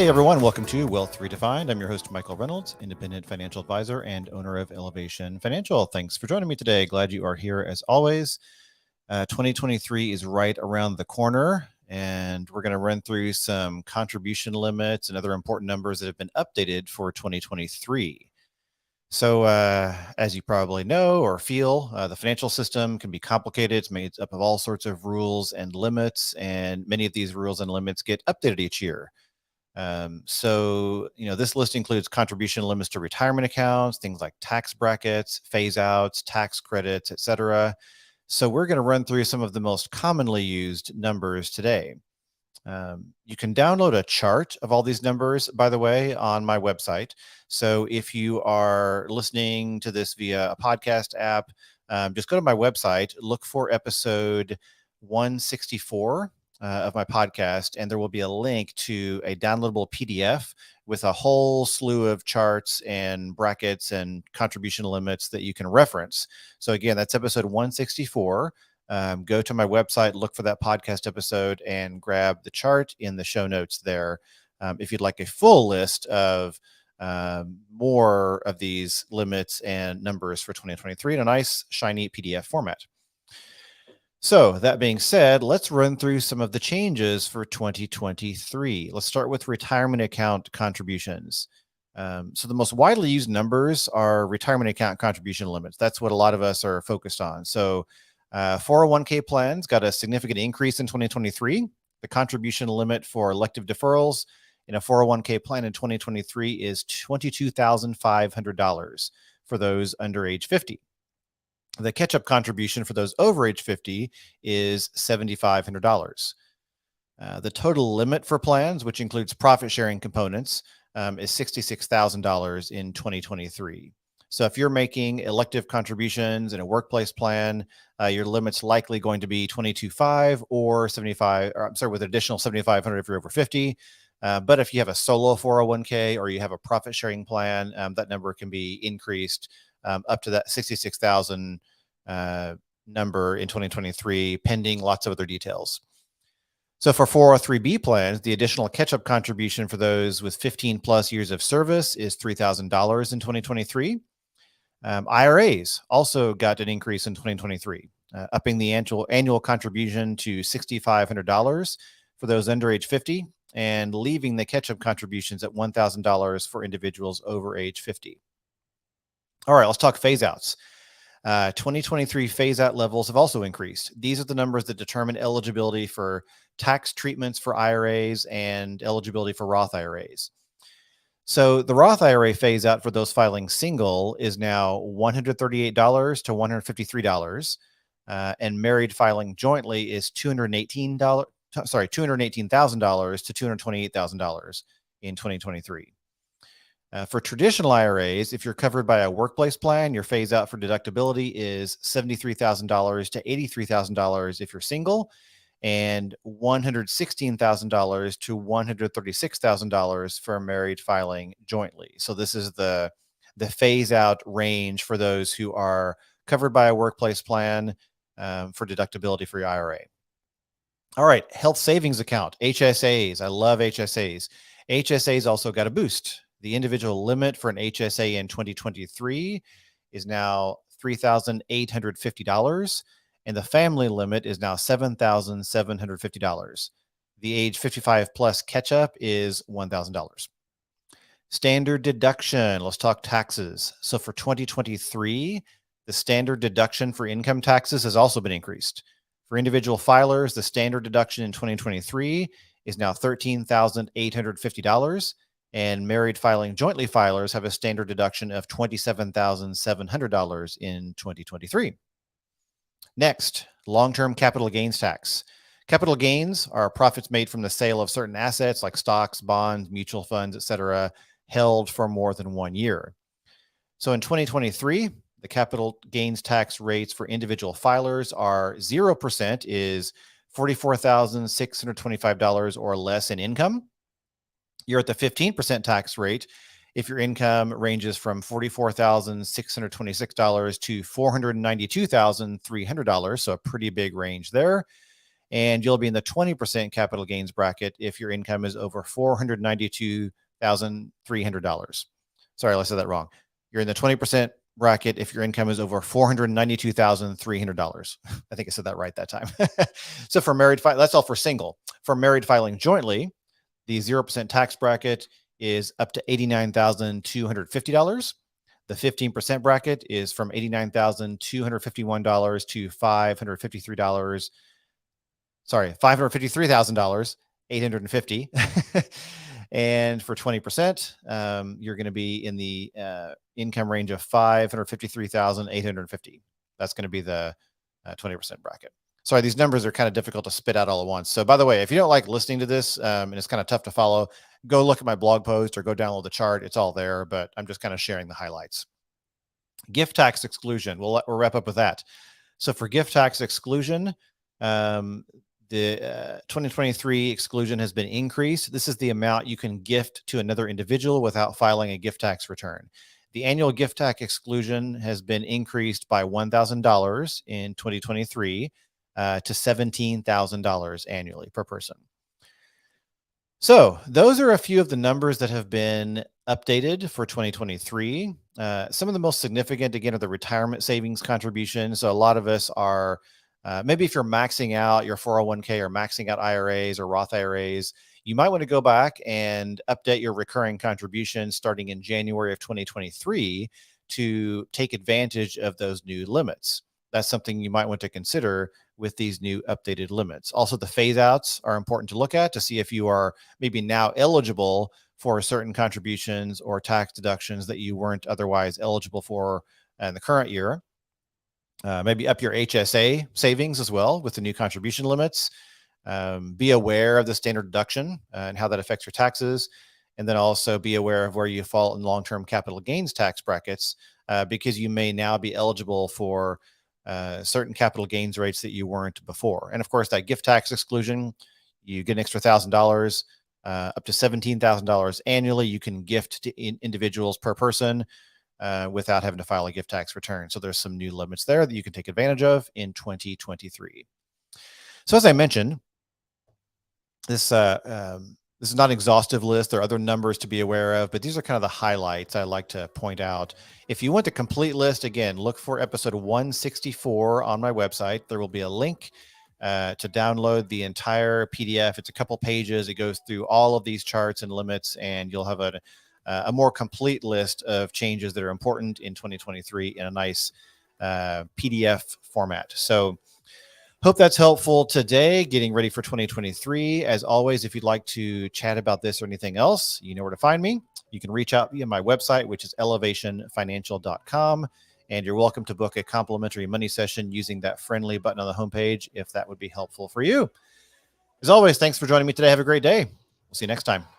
Hey everyone, welcome to Wealth Redefined. I'm your host, Michael Reynolds, independent financial advisor and owner of Elevation Financial. Thanks for joining me today. Glad you are here as always. 2023 is right around the corner, and we're going to run through some contribution limits and other important numbers that have been updated for 2023. So, as you probably know or feel, the financial system can be complicated. It's made up of all sorts of rules and limits, and many of these rules and limits get updated each year. This list includes contribution limits to retirement accounts, things like tax brackets, phase outs, tax credits, etc. So we're going to run through some of the most commonly used numbers today. You can download a chart of all these numbers, by the way, on my website. So if you are listening to this via a podcast app, just go to my website, look for episode 164 of my podcast, and there will be a link to a downloadable PDF with a whole slew of charts and brackets and contribution limits that you can reference. So again, that's episode 164. Go to my website, look for that podcast episode, and grab the chart in the show notes there. If you'd like a full list of more of these limits and numbers for 2023 in a nice, shiny PDF format. So that being said, let's run through some of the changes for 2023. Let's start with retirement account contributions. So the most widely used numbers are retirement account contribution limits. That's what a lot of us are focused on. So 401k plans got a significant increase in 2023. The contribution limit for elective deferrals in a 401k plan in 2023 is $22,500 for those under age 50. The catch-up contribution for those over age 50 is $7,500. The total limit for plans, which includes profit-sharing components, is $66,000 in 2023. So if you're making elective contributions in a workplace plan, your limit's likely going to be $22,500 or $75,000, with an additional $7,500 if you're over 50. But if you have a solo 401k or you have a profit-sharing plan, that number can be increased up to that 66,000 number in 2023, pending lots of other details. So for 403b plans, the additional catch-up contribution for those with 15 plus years of service is $3,000 in 2023. IRAs also got an increase in 2023, upping the annual contribution to $6,500 for those under age 50 and leaving the catch-up contributions at $1,000 for individuals over age 50. All right, let's talk phase-outs. 2023 phase-out levels have also increased. These are the numbers that determine eligibility for tax treatments for IRAs and eligibility for Roth IRAs. So the Roth IRA phase-out for those filing single is now $138 to $153, and married filing jointly is $218,000 to $228,000 in 2023. For traditional IRAs, if you're covered by a workplace plan, your phase out for deductibility is $73,000 to $83,000 if you're single, and $116,000 to $136,000 for married filing jointly. So this is the phase out range for those who are covered by a workplace plan for deductibility for your IRA. All right, health savings account, HSAs. I love HSAs. HSAs also got a boost. The individual limit for an HSA in 2023 is now $3,850, and the family limit is now $7,750. The age 55 plus catch-up is $1,000. Standard deduction. Let's talk taxes. So for 2023, the standard deduction for income taxes has also been increased. For individual filers, the standard deduction in 2023 is now $13,850. And married filing jointly filers have a standard deduction of $27,700 in 2023. Next, long-term capital gains tax. Capital gains are profits made from the sale of certain assets like stocks, bonds, mutual funds, etc., held for more than 1 year. So in 2023, the capital gains tax rates for individual filers are 0% is $44,625 or less in income. You're at the 15% tax rate if your income ranges from $44,626 to $492,300, so a pretty big range there. and you'll be in the 20% capital gains bracket if your income is over $492,300. Sorry, I said that wrong. You're in the 20% bracket if your income is over $492,300. I think I said that right that time. So for married, that's all for single. For married filing jointly, the 0% tax bracket is up to $89,250. The 15% bracket is from $89,251 to $553. Sorry, $553,000, $850. And for 20%, you're going to be in the income range of $553,850. That's going to be the 20% bracket. Sorry, these numbers are kind of difficult to spit out all at once. So by the way, if you don't like listening to this and it's kind of tough to follow, go look at my blog post or go download the chart. It's all there, but I'm just kind of sharing the highlights. Gift tax exclusion. We'll wrap up with that. So for gift tax exclusion, the 2023 exclusion has been increased. This is the amount you can gift to another individual without filing a gift tax return. The annual gift tax exclusion has been increased by $1,000 in 2023 to $17,000 annually per person. So those are a few of the numbers that have been updated for 2023. Some of the most significant, again, are the retirement savings contributions. So a lot of us are, maybe if you're maxing out your 401k or maxing out IRAs or Roth IRAs, you might want to go back and update your recurring contributions starting in January of 2023 to take advantage of those new limits. That's something you might want to consider with these new updated limits. Also, the phase outs are important to look at to see if you are maybe now eligible for certain contributions or tax deductions that you weren't otherwise eligible for in the current year. Maybe up your HSA savings as well with the new contribution limits. Be aware of the standard deduction and how that affects your taxes. And then also be aware of where you fall in long-term capital gains tax brackets because you may now be eligible for certain capital gains rates that you weren't before. And of course, that gift tax exclusion, you get an extra $1,000, up to $17,000 annually. You can gift to individuals per person without having to file a gift tax return. So there's some new limits there that you can take advantage of in 2023. So as I mentioned, this is not an exhaustive list. There are other numbers to be aware of, but these are kind of the highlights I like to point out. If you want the complete list, again, look for episode 164 on my website. There will be a link to download the entire PDF. It's a couple pages. It goes through all of these charts and limits, and you'll have a more complete list of changes that are important in 2023 in a nice PDF format. So hope that's helpful today, getting ready for 2023. As always, if you'd like to chat about this or anything else, you know where to find me. You can reach out via my website, which is elevationfinancial.com. And you're welcome to book a complimentary money session using that friendly button on the homepage if that would be helpful for you. As always, thanks for joining me today. Have a great day. We'll see you next time.